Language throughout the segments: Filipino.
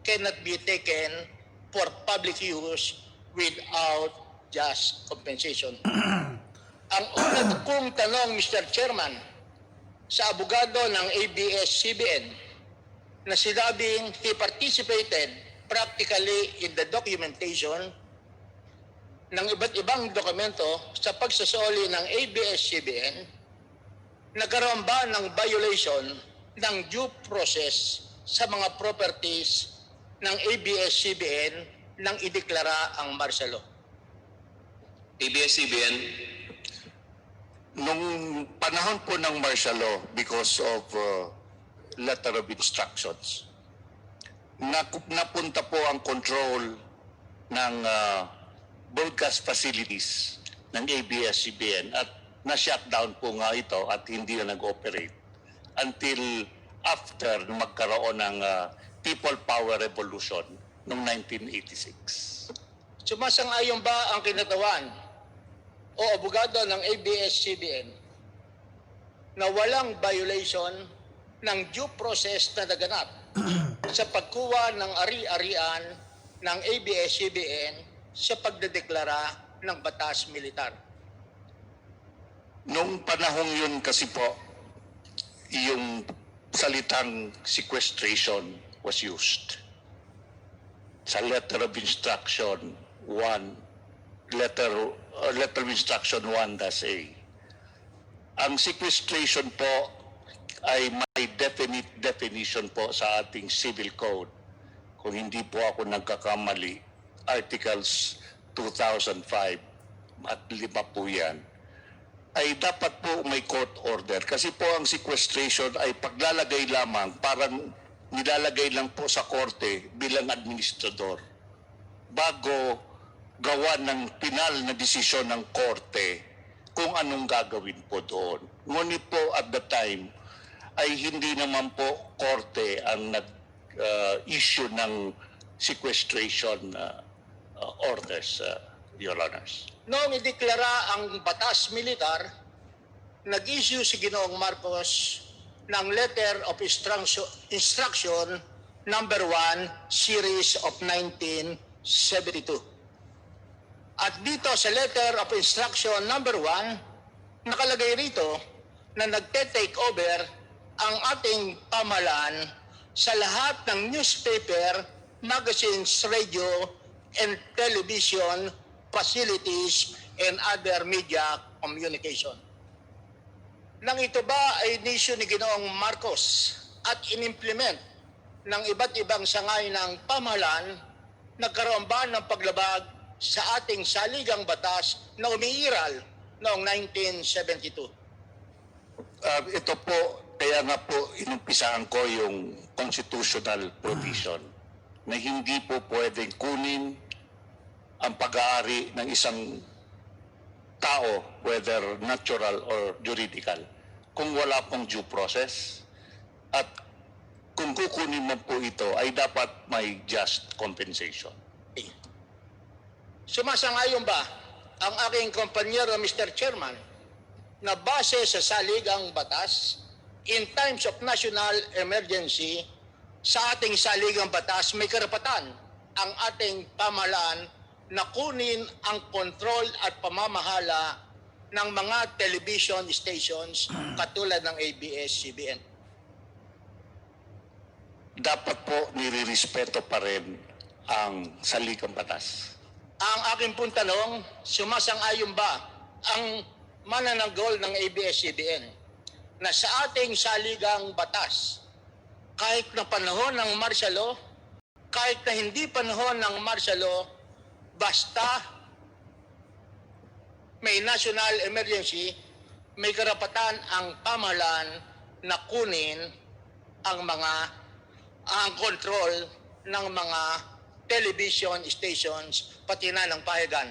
cannot be taken for public use without just compensation. Ang una kong tanong, Mr. Chairman, sa abogado ng ABS-CBN na sinabing he participated practically in the documentation ng iba't ibang dokumento sa pagsasoli ng ABS-CBN, nagkaroon ba ng violation ng due process sa mga properties ng ABS-CBN nang ideklara ang martial law? ABS-CBN, Nung panahon po ng martial law, because of letter of instructions, napunta po ang control ng broadcast facilities ng ABS-CBN at na-shutdown po nga ito at hindi na nag-operate until after magkaroon ng People Power Revolution noong 1986. Sumasang-ayon ba ang kinatawan o abogado ng ABS-CBN na walang violation ng due process na naganap sa pagkuha ng ari-arian ng ABS-CBN sa pagdedeklara ng batas militar? Noong panahong yun kasi po, yung salitang sequestration was used. Sa letter of instruction 1, letter of instruction 1-A. Ang sequestration po ay may definite definition po sa ating civil code. Kung hindi po ako nagkakamali, Articles 2005 at 5 po yan, ay dapat po may court order. Kasi po ang sequestration ay paglalagay lamang, parang nilalagay lang po sa korte bilang administrador bago gawa ng pinal na desisyon ng korte kung anong gagawin po doon. Ngunit po at the time ay hindi naman po korte ang nag-issue ng sequestration orders, Your Honors. Noong ideklara ang batas militar, nag-issue si Ginoong Marcos ng Letter of Instruction number 1, Series of 1972. At dito sa Letter of Instruction number 1, nakalagay rito na nagte-take over ang ating pamahalaan sa lahat ng newspaper, magazines, radio, and television facilities and other media communication. Nang ito ba ay inisyu ni Ginoong Marcos at inimplement ng iba't ibang sangay ng pamahalaan, nagkaroon ba ng paglabag sa ating saligang batas na umiiral noong 1972? Ito po, kaya nga po inumpisaan ko yung constitutional provision na hindi po pwedeng kunin ang pag-aari ng isang tao, whether natural or juridical, kung wala pong due process. At kung kukunin mo po ito, ay dapat may just compensation. Sumasang-ayon ba ang aking kompanyero, Mr. Chairman, na base sa saligang batas, in times of national emergency, sa ating saligang batas may karapatan ang ating pamahalaan na kunin ang kontrol at pamamahala ng mga television stations katulad ng ABS-CBN? Dapat po nirirespeto pa rin ang saligang batas. Ang aking pong tanong, sumasang-ayon ba ang manananggol ng ABS-CBN na sa ating saligang batas, kahit na panahon ng martial law, kahit na hindi panahon ng martial law, basta may national emergency, may karapatan ang pamahalaan na kunin ang control ng mga television stations, pati na ng pahayagan?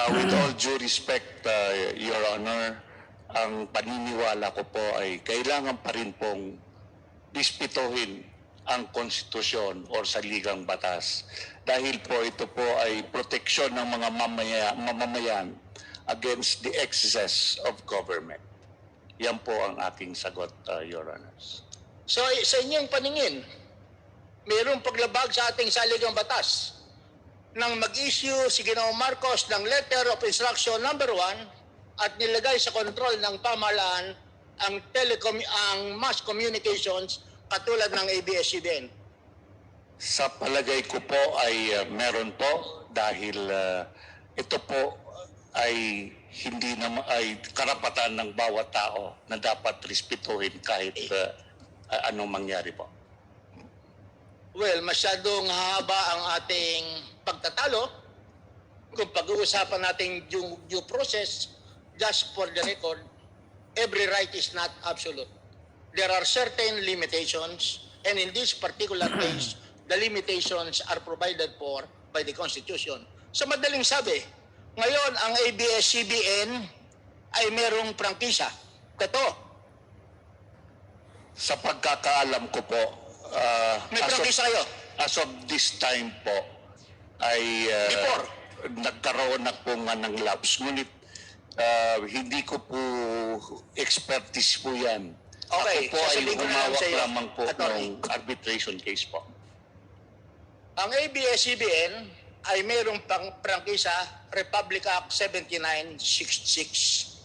With all due respect, Your Honor, ang paniniwala ko po ay kailangan pa rin pong dispituhin ang konstitusyon o saligang batas. Dahil po ito po ay proteksyon ng mga mamamayan against the excess of government. Yan po ang aking sagot, Your Honors. So sa inyong paningin, mayroong paglabag sa ating saligang batas nang mag-issue si Ginoong Marcos ng Letter of Instruction number 1 at nilagay sa kontrol ng pamahalaan ang mass communications katulad ng ABS-CBN. Sa palagay ko po ay meron po dahil ito po ay hindi naman ay karapatan ng bawat tao na dapat respetuhin kahit anong mangyari po. Well, masyadong haba ang ating pagtatalo kung pag-uusapan natin yung due process. Just for the record, every right is not absolute. There are certain limitations, and in this particular case, the limitations are provided for by the Constitution. Sa madaling sabi, ngayon ang ABS-CBN ay merong prangkisa. Totoo. Sa pagkakaalam ko po, May prangkisa kayo. as of this time po, ay Before. nagkaroon na po nga ng lapse. Ngunit hindi ko po expertise po yan. Okay, Ako po ay sasabihin ko na lang humawak sa iyo, lamang po Attorney. ng arbitration case po. Ang ABS-CBN ay mayroong prangkisa Republic Act 7966.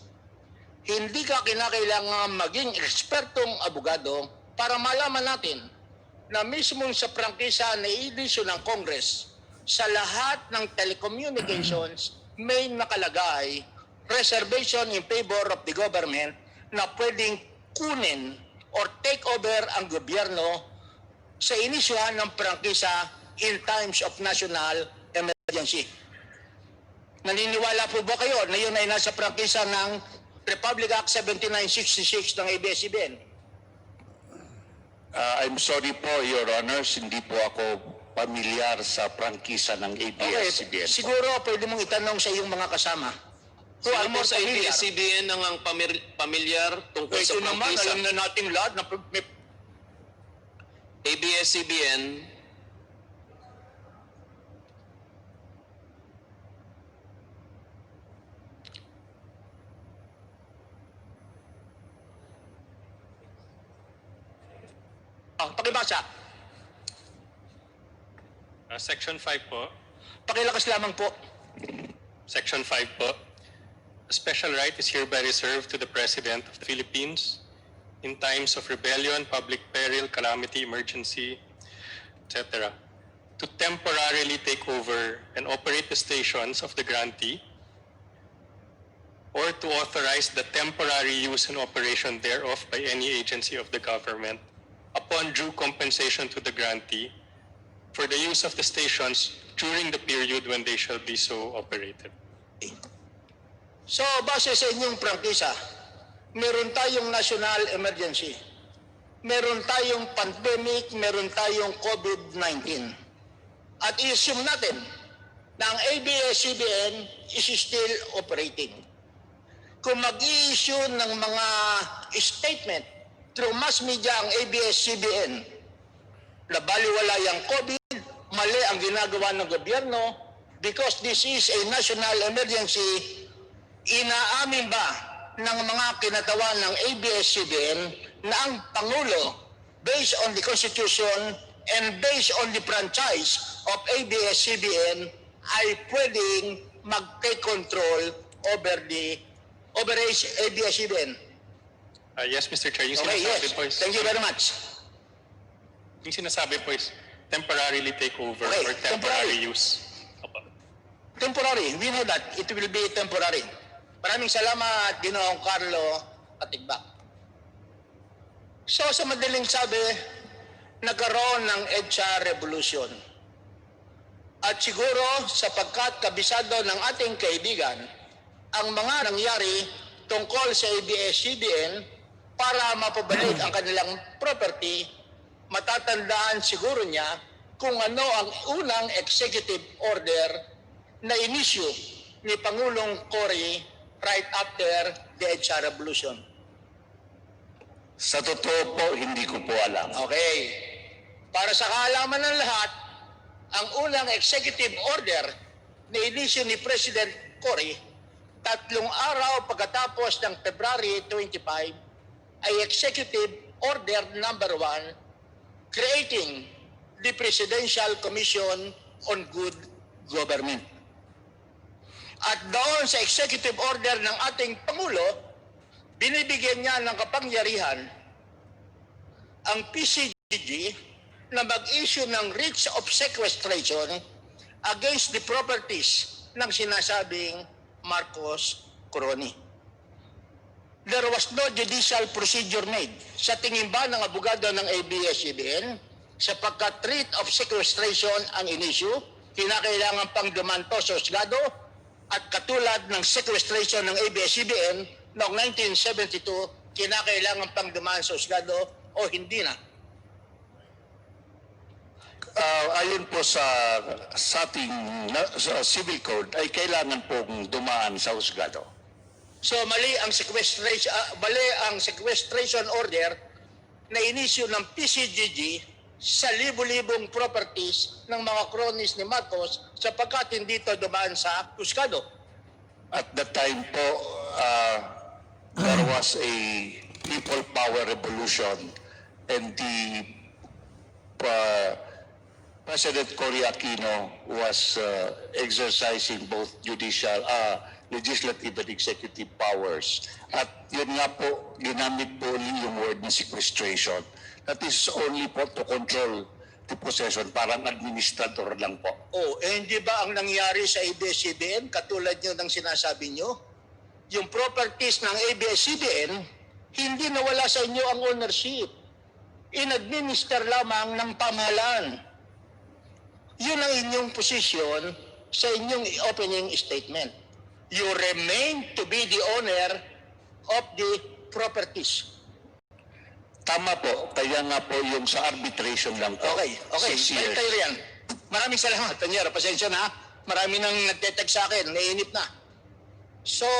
Hindi ka kinakailangan maging ekspertong abogado para malaman natin na mismo sa prangkisa na i-issue ng Congress sa lahat ng telecommunications may nakalagay reservation in favor of the government na pwedeng kunin or take over ang gobyerno sa inisyuhan ng prangkisa in times of national emergency. Naniniwala po ba kayo na yun ay nasa prangkisa ng Republic Act 7966 ng ABS-CBN? I'm sorry po, Your Honors, hindi po ako pamilyar sa prangkisa ng ABS-CBN. Siguro pwede mong itanong sa iyong mga kasama. Who are Sino more po sa familiar? ABS-CBN ang pamilyar tungkol sa Ito naman, prangkisa? alam na natin lahat na may ABS-CBN, pakibasa. Section 5 po. Pakilakas lamang po. Section 5 po. A special right is hereby reserved to the President of the Philippines in times of rebellion, public peril, calamity, emergency, etc. to temporarily take over and operate the stations of the grantee or to authorize the temporary use and operation thereof by any agency of the government upon due compensation to the grantee for the use of the stations during the period when they shall be so operated. So, base sa inyong prangkisa, meron tayong national emergency, meron tayong pandemic, meron tayong COVID-19. At i-assume natin na ang ABS-CBN is still operating. Kung mag-i-issue ng mga statement through mass media ang ABS-CBN na baliwala yung COVID, mali ang ginagawa ng gobyerno because this is a national emergency, inaamin ba ng mga kinatawan ng ABS-CBN na ang Pangulo, based on the Constitution and based on the franchise of ABS-CBN, ay pwedeng mag-take control over ABS-CBN? Yes, Mr. Chair, yung Okay, sinasabi yes. po is, Thank you very much. yung sinasabi po is temporarily take over Okay, or temporary use. Opo. Temporary. We know that. It will be temporary. Maraming salamat, Ginoong Carlo Patigbak. So, sa madaling sabi, nagkaroon ng EDSA revolution. At siguro, sapagkat kabisado ng ating kaibigan, ang mga nangyari tungkol sa ABS-CBN para mapabalik ang kanilang property, matatandaan siguro niya kung ano ang unang executive order na inisyu ni Pangulong Cory right after the EDSA revolution. Sa totoo po, hindi ko po alam. Okay. Para sa kaalaman ng lahat, ang unang executive order na inisyu ni President Cory 3 araw pagkatapos ng February 25 ay Executive Order number 1 creating the Presidential Commission on Good Government. At doon sa executive order ng ating Pangulo, binibigyan niya ng kapangyarihan ang PCGG na mag-issue ng writs of sequestration against the properties ng sinasabing Marcos Crony. There was no judicial procedure made. Sa tingin ba ng abogado ng ABS-CBN, sapagkat writ of sequestration ang in-issue, kinakailangan pang dumanto sa husgado at katulad ng sequestration ng ABS-CBN noong 1972, kinakailangan pang dumaan sa husgado o hindi na? Ayon po sa ating sa civil code ay kailangan pong dumaan sa husgado. So mali ang sequestration order na inisyu ng PCGG sa libu-libong properties ng mga cronies ni Marcos sapagkat hindi ito dumaan sa husgado. At that time po, there was a people power revolution and the President Cory Aquino was exercising both legislative and executive powers. At yun nga po, ginamit po yung word na sequestration. That is only po to control the possession, parang administrator lang po. Hindi ba ang nangyari sa ABS-CBN, katulad nyo ng sinasabi nyo, yung properties ng ABS-CBN, hindi nawala sa inyo ang ownership. In-administer lamang ng pamahalaan. Yun ang inyong posisyon sa inyong opening statement. You remain to be the owner of the properties. Tama po, kaya nga po yung sa arbitration lang po. Okay. 6 years. Tayo yan. Maraming salamat, Tanyera. Pasensya na. Marami nang nagtetext sa akin. Naiinip na. So,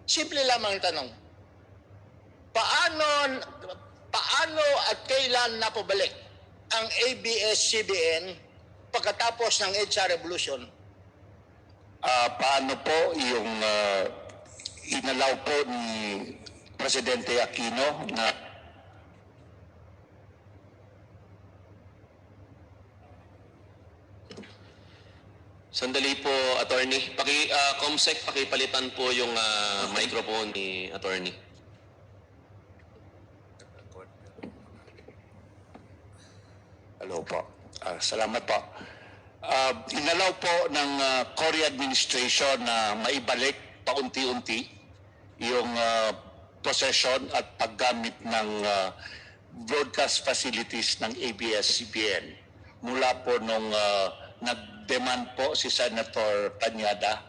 simple lamang ang tanong. Paano at kailan napabalik ang ABS-CBN pagkatapos ng EDSA Revolution? Paano po yung inalaw po ni Presidente Aquino na Sandali po, attorney. Comsec, pakipalitan po yung microphone ni attorney. Hello po. Salamat po. Inalaw po ng Cory administration na maibalik paunti-unti yung possession at paggamit ng broadcast facilities ng ABS-CBN mula po nung nag-demand po si Senator Tanyada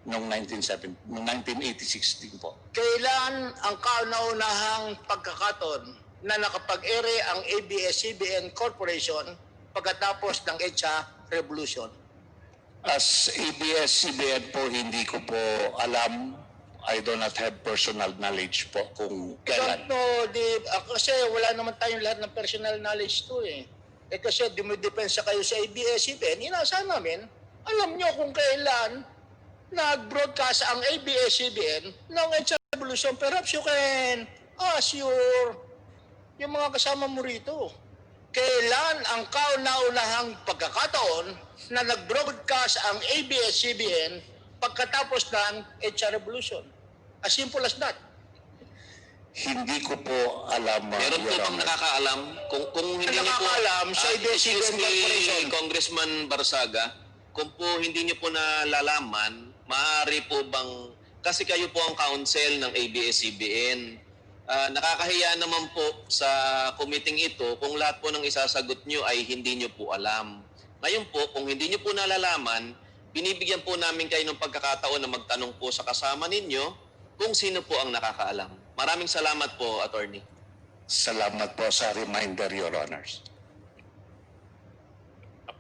noong 1986 din po. Kailan ang kauna-unahang pagkakataon na nakapag-ere ang ABS-CBN Corporation pagkatapos ng EDSA Revolution? As ABS-CBN po, hindi ko po alam. I do not have personal knowledge po kung kailan. Kasi wala naman tayong lahat ng personal knowledge to eh. Kasi dumidepensa kayo sa ABS-CBN, inaasahan namin, alam nyo kung kailan nag-broadcast ang ABS-CBN ng EDSA Revolution. Perhaps you can ask yung mga kasama mo rito. Kailan ang kauna-unahang pagkakataon na nag-broadcast ang ABS-CBN pagkatapos ng EDSA Revolution? As simple as that. Hindi ko po alam. Meron po bang nakakaalam? Kung hindi niyo po nakakaalam sa ABS-CBN excuse me, Corporation. Congressman Barzaga, kung po hindi niyo po nalalaman, maaari po bang, kasi kayo po ang counsel ng ABS-CBN, nakakahiya naman po sa committee ito kung lahat po ng isasagot nyo ay hindi nyo po alam. Ngayon po, kung hindi nyo po nalalaman, binibigyan po namin kayo ng pagkakataon na magtanong po sa kasama ninyo kung sino po ang nakakaalam. Maraming salamat po, attorney. Salamat po sa reminder, Your Honors.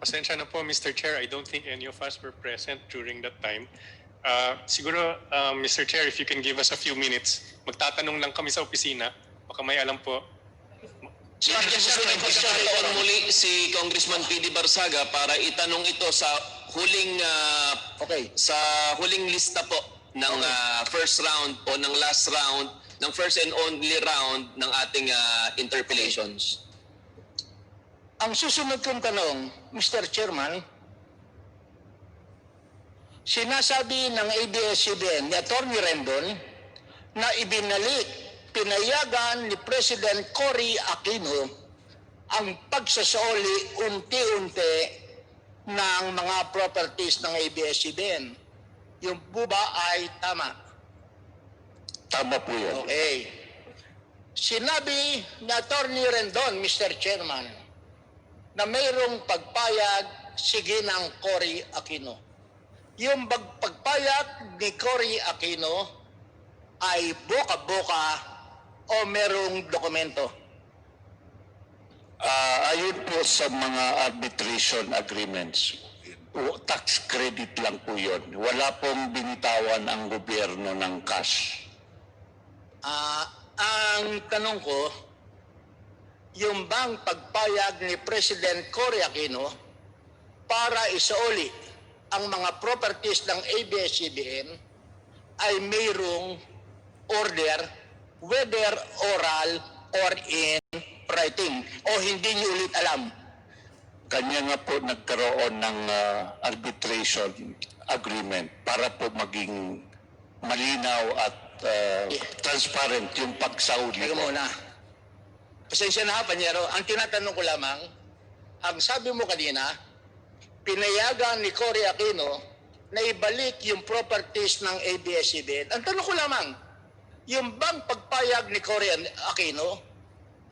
Pasensya na po, Mr. Chair. I don't think any of us were present during that time. Siguro, Mr. Chair, if you can give us a few minutes, magtatanong lang kami sa opisina. Baka may alam po. Pagkakataon muli si Congressman P.D. Barzaga para itanong ito sa huling sa huling lista po ng first round o ng last round, ng first and only round ng ating interpellations. Ang susunod kong tanong, Mr. Chairman, sinasabi ng ABS-CBN ni Atty. Rendon na pinayagan ni President Cory Aquino ang pagsasauli unti-unti ng mga properties ng ABS-CBN. Yung po ba ay tama? Tama po yan. Okay. Sinabi ni Atty. Rendon, Mr. Chairman, na mayroong pagpayag si Ginang Cory Aquino. Yung pagpayag ni Cory Aquino ay boka-boka o merong dokumento? Ayon po sa mga arbitration agreements, tax credit lang po yun. Wala pong binitawan ang gobyerno ng cash. Ang tanong ko, yung bang pagpayag ni President Cory Aquino para isauli ang mga properties ng ABS-CBN ay mayroong order, whether oral or in writing, o hindi niyo ulit alam? Kanya nga po nagkaroon ng arbitration agreement para po maging malinaw at transparent yung pagsauli. Teka muna. Pasensya na ha, Panyero. Ang tinatanong ko lamang, ang sabi mo kanina, pinayagan ni Cory Aquino na ibalik yung properties ng ABS-CBN. Ang tanong ko lamang, yung bang pagpayag ni Cory Aquino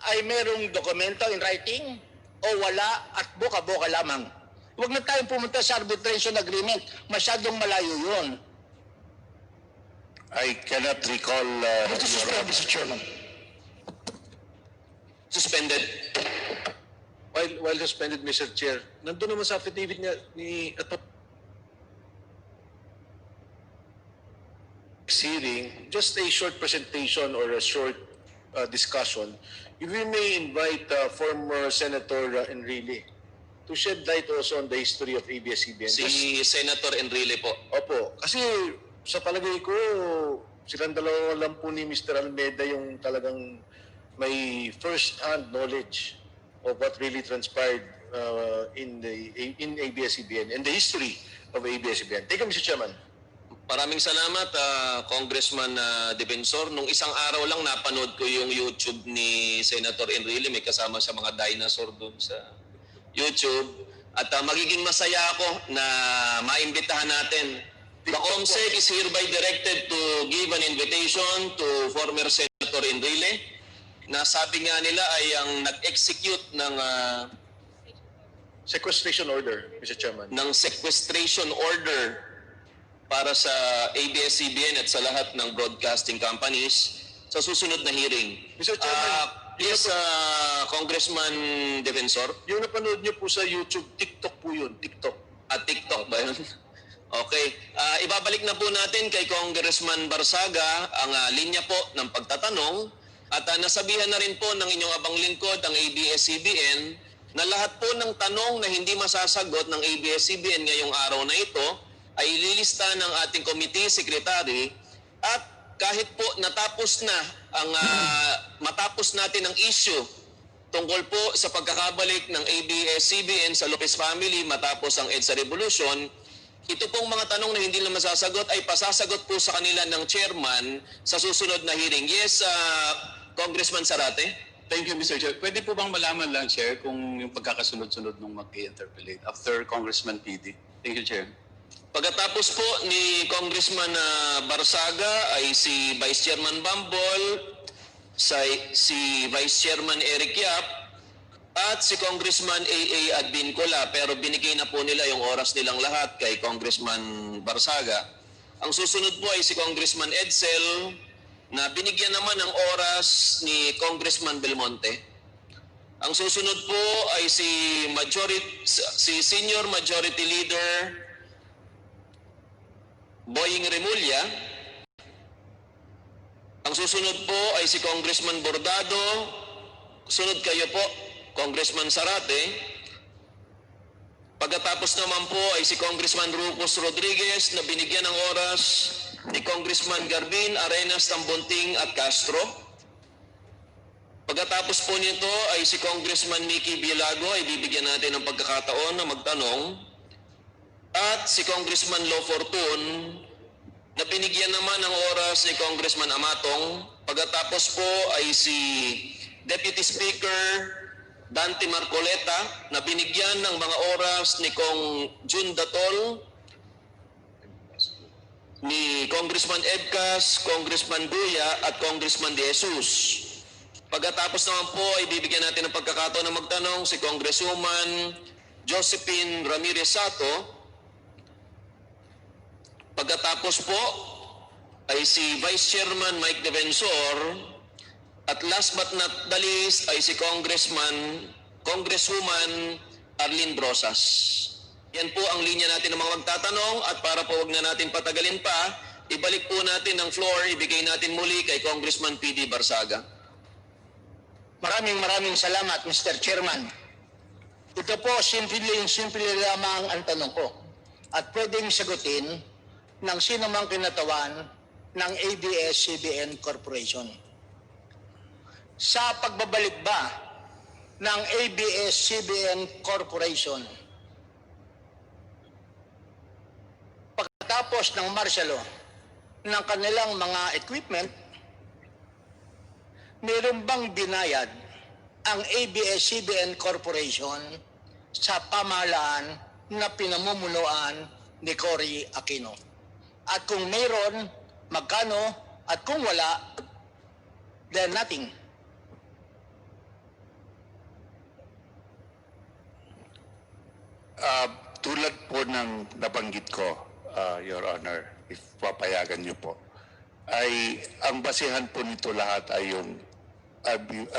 ay merong dokumento in writing o wala at boka-boka lamang? Huwag na tayong pumunta sa arbitration agreement. Masyadong malayo yun. I cannot recall... Mr. Chairman. Suspended. While suspended, Mr. Chair, nandun naman sa affidavit niya ni hearing, just a short presentation or a short discussion. If we may invite former Senator Enrile to shed light also on the history of ABS-CBN. Si Senator Enrile po. Opo, kasi sa palagay ko, silang dalawa lang po ni Mr. Almeida yung talagang may first-hand knowledge of what really transpired in ABS-CBN and the history of ABS-CBN. Thank you, Mr. Chairman. Maraming salamat, Congressman Defensor. Nung isang araw lang napanood ko yung YouTube ni Senator Enrile. May kasama sa mga dinosaur doon sa YouTube. At magiging masaya ako na maimbitahan natin. The COMSEC is hereby directed to give an invitation to former Senator Enrile na sabi nga nila ay ang nag-execute ng Sequestration order, Mr. Chairman. sequestration order para sa ABS-CBN at sa lahat ng broadcasting companies sa susunod na hearing. Mr. Chairman, Yes, Congressman Defensor. yung napanood niyo po sa YouTube, TikTok po yun, TikTok. At TikTok ba yun? Okay. Ibabalik na po natin kay Congressman Barzaga ang linya po ng pagtatanong at nasabihan na rin po ng inyong abang lingkod, ang ABS-CBN, na lahat po ng tanong na hindi masasagot ng ABS-CBN ngayong araw na ito ay ililista ng ating committee secretary at kahit po natapos na matapos natin ang issue tungkol po sa pagkakabalik ng ABS-CBN sa Lopez family matapos ang EDSA Revolution, ito pong mga tanong na hindi na masasagot ay pasasagot po sa kanila ng chairman sa susunod na hearing. Yes, Congressman Sarate? Thank you, Mr. Chair. Pwede po bang malaman lang, Chair, kung yung pagkakasunod-sunod nung mag-i-interpolate after Congressman PD? Thank you, Chair. Pagkatapos po ni Congressman Barzaga ay si Vice Chairman Bambol, si Vice Chairman Eric Yap, at si Congressman A.A. Advincola. Pero binigay na po nila yung oras nilang lahat kay Congressman Barzaga. Ang susunod po ay si Congressman Edsel na binigyan naman ng oras ni Congressman Belmonte. Ang susunod po ay si Senior Majority Leader Boying Remulla. Ang susunod po ay si Congressman Bordado. Sunod kayo po, Congressman Sarate. Pagkatapos naman po ay si Congressman Rufus Rodriguez na binigyan ng oras ni Congressman Garbin, Arenas, Tambunting at Castro. Pagkatapos po nito ay si Congressman Mickey Bielago ay bibigyan natin ng pagkakataon na magtanong. At si Congressman Lo Fortun na binigyan naman ng oras ni Congressman Amatong. Pagkatapos po ay si Deputy Speaker Dante Marcoleta na binigyan ng mga oras ni Kong Jun Datol, ni Congressman Edcas, Congressman Buya at Congressman De Jesus. Pagkatapos naman po ay bibigyan natin ng pagkakataon na magtanong si Congresswoman Josephine Ramirez Sato. Pagkatapos po ay si Vice Chairman Mike Defensor. At last but not the least ay si Congresswoman Arlene Brosas. Yan po ang linya natin ng mga magtatanong at para po wag na natin patagalin pa, ibalik po natin ang floor, ibigay natin muli kay Congressman P.D. Barzaga. Maraming salamat, Mr. Chairman. Ito po, simple lamang ang tanong ko. At pwedeng sagutin ng sino mang kinatawan ng ABS-CBN Corporation. Sa pagbabalik ba ng ABS-CBN Corporation, pagkatapos ng martial law ng kanilang mga equipment, mayroon bang binayad ang ABS-CBN Corporation sa pamahalaan na pinamumunuan ni Cory Aquino? At kung mayroon, magkano? At kung wala, then nothing. Tulad po ng nabanggit ko, Your Honor, if papayagan niyo po, ay ang basehan po nito lahat ay yung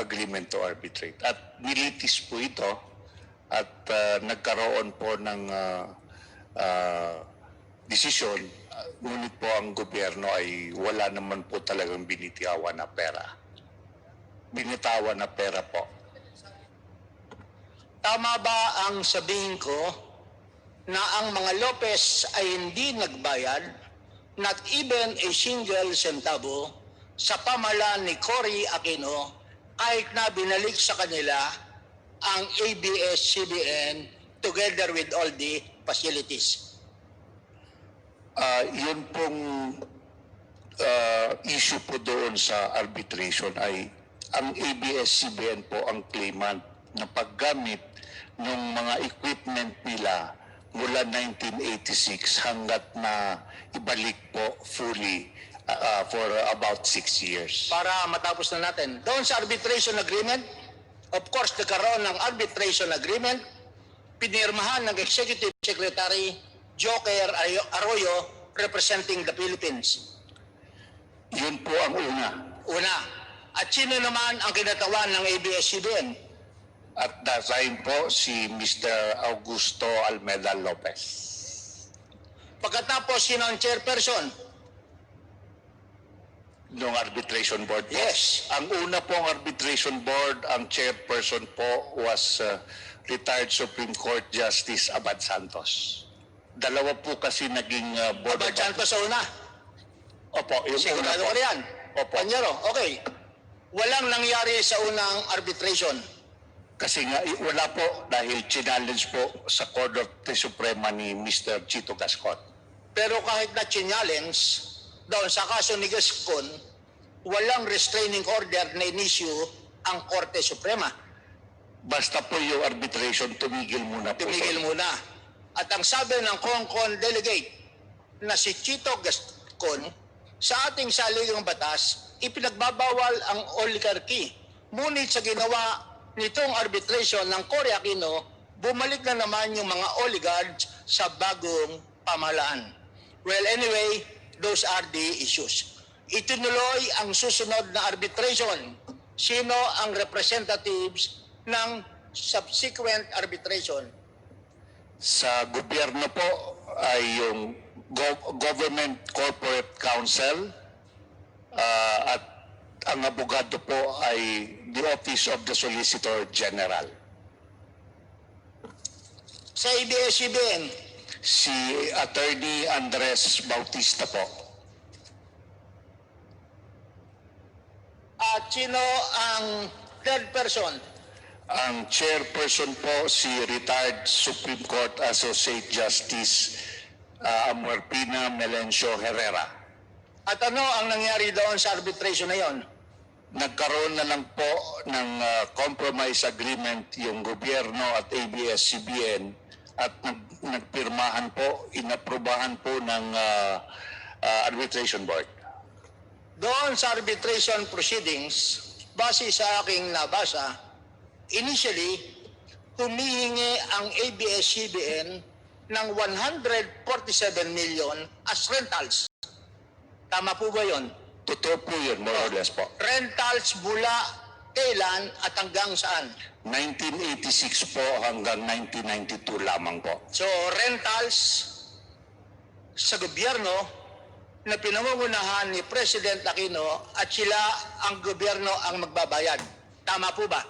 agreement to arbitrate. At nilitis po ito at nagkaroon po ng desisyon, ngunit po ang gobyerno ay wala naman po talagang binitawan na pera. Binitawan na pera po. Tama ba ang sabihin ko na ang mga Lopez ay hindi nagbayad, not even a single centavo, sa pamahalaan ni Cory Aquino kahit na binalik sa kanila ang ABS-CBN together with all the facilities? Yun pong issue po doon sa arbitration ay ang ABS-CBN po ang claimant na paggamit ng mga equipment nila mula 1986 hanggat na ibalik po fully for about 6 years. Para matapos na natin, doon sa arbitration agreement, of course, nagkaroon ng arbitration agreement, pinirmahan ng Executive Secretary Joker Arroyo representing the Philippines. Yun po ang una. Una. At sino naman ang kinatawan ng ABS-CBN? At that time po si Mr. Augusto Almeda Lopez. Pagkatapos, sino ang chairperson? Nung arbitration board po. Yes. Ang una pong arbitration board, ang chairperson po was retired Supreme Court Justice Abad Santos. Dalawa po kasi naging board Abad Santos sa una. Opo, yung una Sigurado po. ka riyan? Opo. Panyero, okay. Walang nangyari sa unang arbitration. Kasi nga wala po dahil challenge po sa Korte Suprema ni Mr. Chito Gascon. Pero kahit na challenge doon sa kaso ni Gascon, walang restraining order na inisyu ang Korte Suprema. Basta po yung arbitration, tumigil muna po. Tumigil muna. At ang sabi ng Kongkon delegate na si Chito Gascon, sa ating saligang batas, ipinagbabawal ang oligarchy. Ngunit sa ginawa nitong arbitration ng Cory Aquino, bumalik na naman yung mga oligarchs sa bagong pamahalaan. Well, anyway, those are the issues. Itinuloy ang susunod na arbitration. Sino ang representatives ng subsequent arbitration? Sa gobyerno po ay yung Government Corporate Council at ang abogado po ay the Office of the Solicitor General. Sa ABS-CBN, Si Attorney Andres Bautista po. at sino ang Third person, Ang chairperson po si retired Supreme Court Associate Justice Amorpina Melencio Herrera. at ano ang nangyari doon sa arbitration na yon? Nagkaroon na lang po ng compromise agreement yung gobyerno at ABS-CBN at nagpirmahan po, inaprubahan po ng arbitration board. Doon sa arbitration proceedings, base sa aking nabasa, initially, humihingi ang ABS-CBN ng 147 million as rentals. Tama po ba yun? Totoo po yun, more or less po. Rentals mula kailan at hanggang saan? 1986 po hanggang 1992 lamang po. So, rentals sa gobyerno na pinangungunahan ni President Aquino at sila ang gobyerno ang magbabayad. Tama po ba?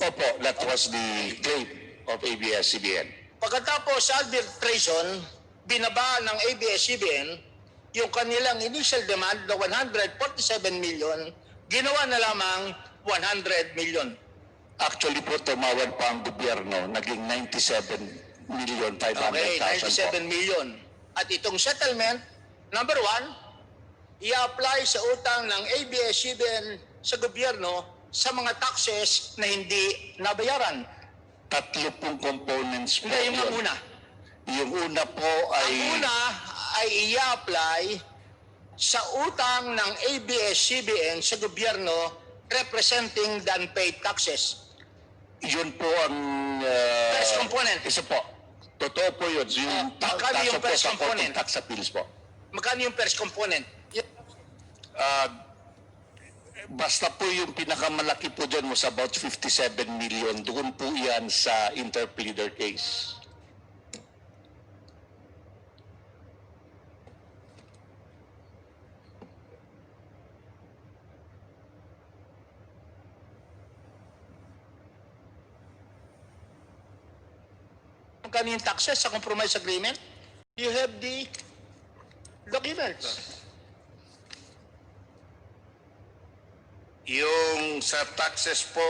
Opo, that was the claim of ABS-CBN. Pagkatapos sa arbitration, binaba ng ABS-CBN yung kanilang initial demand na 147 million, ginawa na lamang 100 million. Actually po, tumawad pa ang gobyerno, naging 97,500,000 Okay, po. 97 million. At itong settlement, number one, i-apply sa utang ng ABS-CBN sa gobyerno sa mga taxes na hindi nabayaran. Tatlo pong components po Hindi, yung yun. una. Yung una po ay... Ang una ay i-apply sa utang ng ABS-CBN sa gobyerno representing the unpaid taxes. Yun po ang... First component. Isa po. Totoo po yun. Yung magkano yung po first sa component? tax appeals po. Magkano yung first component? Basta po yung pinakamalaki po dyan was about 57 million. Doon po yan sa interpleader case. Magkano yung taxes sa compromise agreement? You have the documents. Yung sa taxes po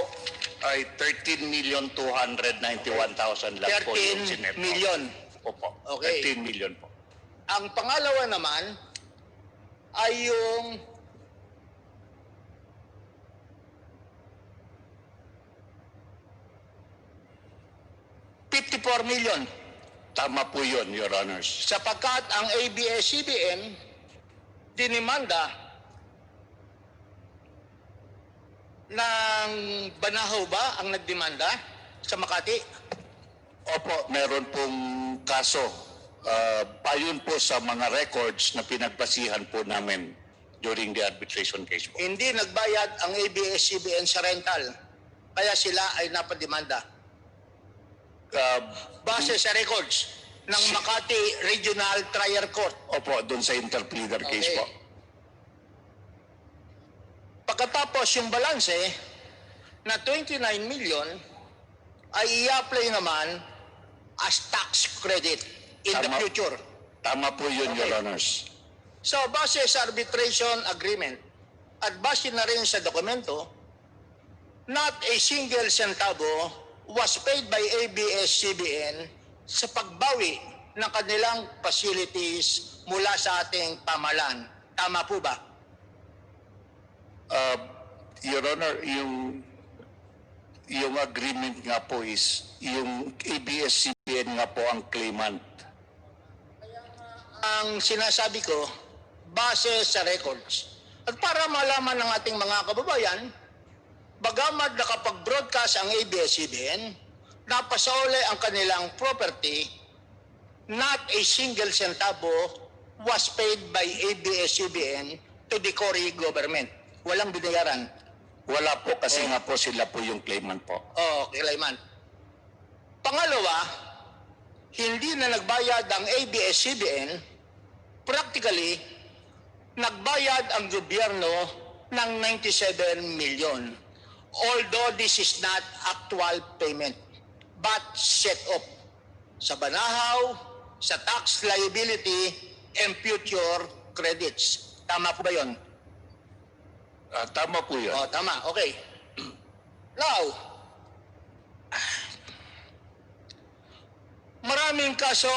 ay 13,291,000 lang po yung 13 sinet. million. Opo. Okay. 13 million po. Ang pangalawa naman ay yung $54 million. Tama po yun, Your Honors. Sapagkat ang ABS-CBN dinimanda ng Banahaw ba ang nagdemanda sa Makati? Opo, meron pong kaso. Ayon po sa mga records na pinagbasihan po namin during the arbitration case po. Hindi nagbayad ang ABS-CBN sa rental. Kaya sila ay napademanda. Base sa records ng Makati Regional Trial Court. Opo, doon sa interpleader case Okay. po. Pagkatapos yung balanse na 29 million ay i-apply naman as tax credit in the Tama. future. Tama po yun, Okay. Your Honors. So, base sa arbitration agreement at base na rin sa dokumento, not a single centavo was paid by ABS-CBN sa pagbawi ng kanilang facilities mula sa ating pamahalaan. Tama po ba? Your Honor, yung agreement nga po is, yung ABS-CBN nga po ang claimant. Ang sinasabi ko, base sa records. At para malaman ng ating mga kababayan, bagamat nakapag-broadcast ang ABS-CBN, napasauli ang kanilang property, not a single centavo was paid by ABS-CBN to the Cory government. Walang binayaran. Wala po kasi nga po sila po yung claimant po. Kilaiman. Pangalawa, hindi na nagbayad ang ABS-CBN, practically, nagbayad ang gobyerno ng 97 million. Although this is not actual payment, but set up sa Banahaw, sa tax liability, and future credits. Tama po ba yun? Tama po yun. Tama. Okay. Now, maraming kaso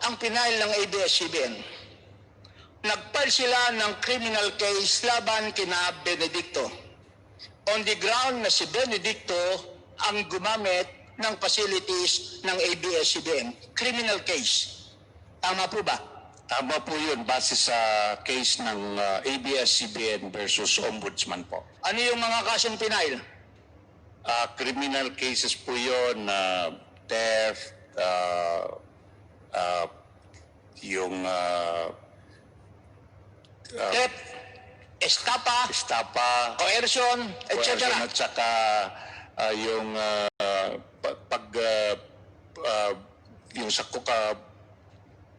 ang pinail ng ABS-CBN. Nagfile sila ng criminal case laban kina Benedicto. On the ground na si Benedicto ang gumamit ng facilities ng ABS-CBN. Criminal case. Tama po ba? Tama po yun, base sa case ng ABS-CBN versus Ombudsman po. Ano yung mga kasong pinail? Criminal cases po yun, theft, yung Theft, estafa, coercion, etc. at saka yung yung sa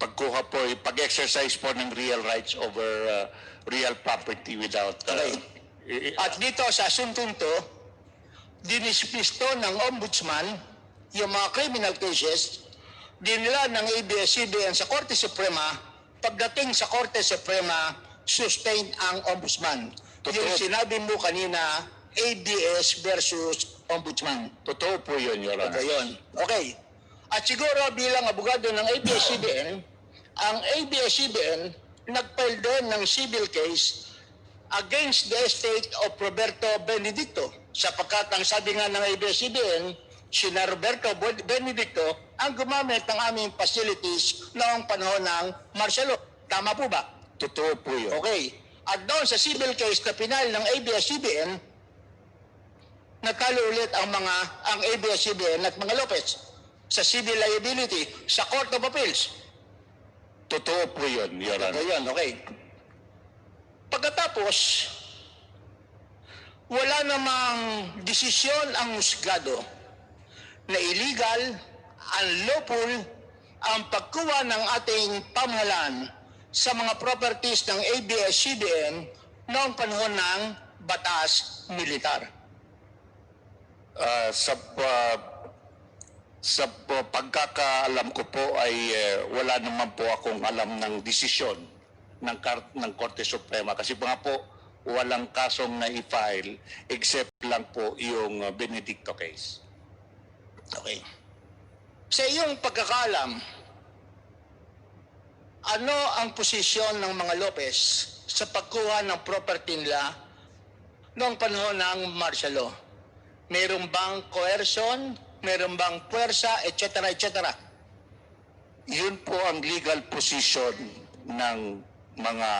pagkuha po, pag-exercise po ng real rights over real property without Okay. At dito sa asuntong to, dinismisto ng Ombudsman yung mga criminal cases, dinila ng ABS-CBN sa Korte Suprema. Pagdating sa Korte Suprema, sustain ang Ombudsman. Yung sinabi mo kanina, ABS versus Ombudsman. Totoo po yun, Your Honor. Okay, yun. Okay. At siguro bilang abogado ng ABS-CBN, ang ABS-CBN nag-file din ng civil case against the estate of Roberto Benedicto. Sapagkat ang sabi nga ng ABS-CBN, sina Roberto Benedicto ang gumamit ng aming facilities noong panahon ng martial law. Tama po ba? Totoo po yun. Okay. At doon sa civil case na pinal ng ABS-CBN, natalo ulit ang ABS-CBN at mga Lopez sa civil liability sa Court of Appeals. Totoo po yun, Your Honor. Ayun, okay. Pagkatapos, wala namang desisyon ang husgado na illegal, unlawful ang pagkuha ng ating pamahalaan sa mga properties ng ABS-CBN noong panahon ng batas militar. Sa pagkakaalam ko po ay wala naman po akong alam ng desisyon ng Korte Suprema kasi nga po walang kasong na-file except lang po yung Benedicto case. Okay. Sa iyong pagkakaalam, ano ang posisyon ng mga Lopez sa pagkuha ng property nila noong panahon ng martial law? Mayroon bang coercion? Mayroon bang puwersa? Etc. etc. Yun po ang legal position ng mga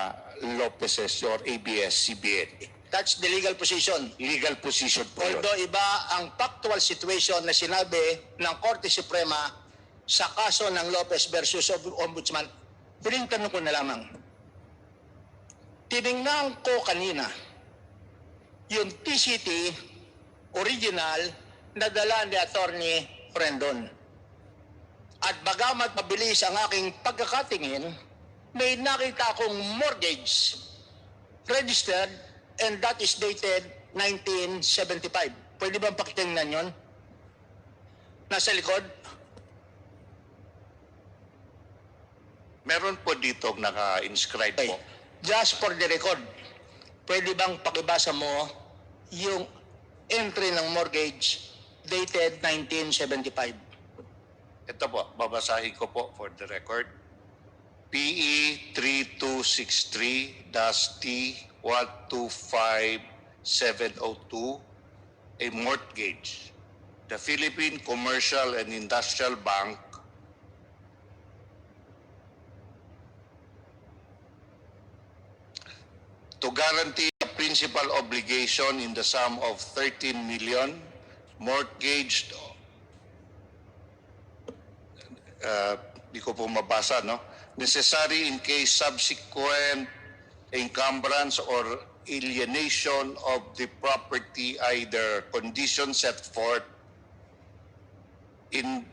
Lopezes or ABS-CBN. That's the legal position. Legal position po yun. Although iba ang factual situation na sinabi ng Korte Suprema sa kaso ng Lopez versus Ombudsman, huling tanong ko na lamang. Tinignan ko kanina yung TCT original na dala ni Attorney Rendon. At bagamat mabilis ang aking pagkakatingin, may nakita akong mortgage registered and that is dated 1975. Pwede bang pakitingnan yun? Nasa likod? Meron po dito naka-inscribe Okay. po. Just for the record, pwede bang pakibasa mo yung entry ng mortgage dated 1975? Ito po, babasahin ko po for the record. PE 3263-T125702, a mortgage. The Philippine Commercial and Industrial Bank to guarantee a principal obligation in the sum of 13 million mortgaged di ko po mabasa, no? Necessary in case subsequent encumbrance or alienation of the property, either condition set forth in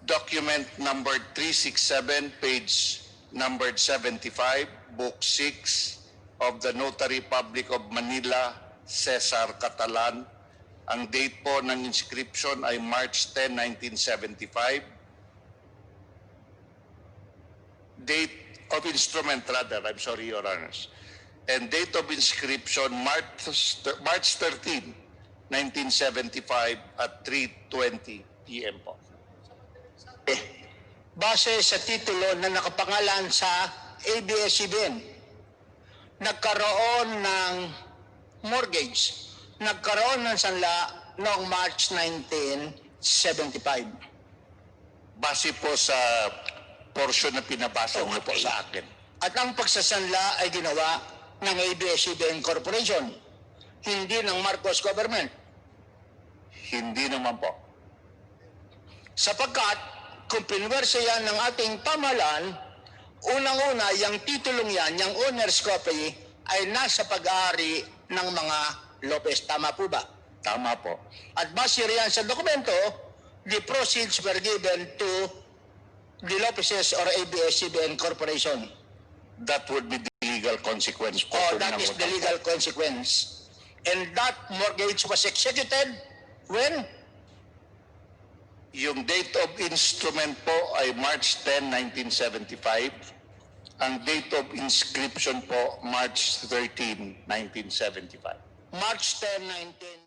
document number 367, page numbered 75, book 6 of the Notary Public of Manila, Cesar Catalan. Ang date po ng inscription ay March 10, 1975. Date of instrument rather, I'm sorry, Your Honors. And date of inscription, March 13, 1975 at 3:20 p.m. po. Base sa titulo na nakapangalan sa ABS-CBN, nagkaroon ng mortgage, nagkaroon ng sanla noong March 1975. Base po sa portion na pinabasa niyo po sa akin. At ang pagsasanla ay ginawa ng ABS-CBN Corporation, hindi ng Marcos government. Hindi naman po. Sapagkat kung pinwersa yan ng ating pamahalaan, unang-una, yung titulong yan, yung owner's copy, ay nasa pag-aari ng mga Lopez. Tama po ba? Tama po. At base riyan sa dokumento, the proceeds were given to the Lopez's or ABS-CBN Corporation. That would be the legal consequence po. Oh, that is the legal consequence. And that mortgage was executed when? Yung date of instrument po ay March 10, 1975. Ang date of inscription po, March 13, 1975. March 10, 19...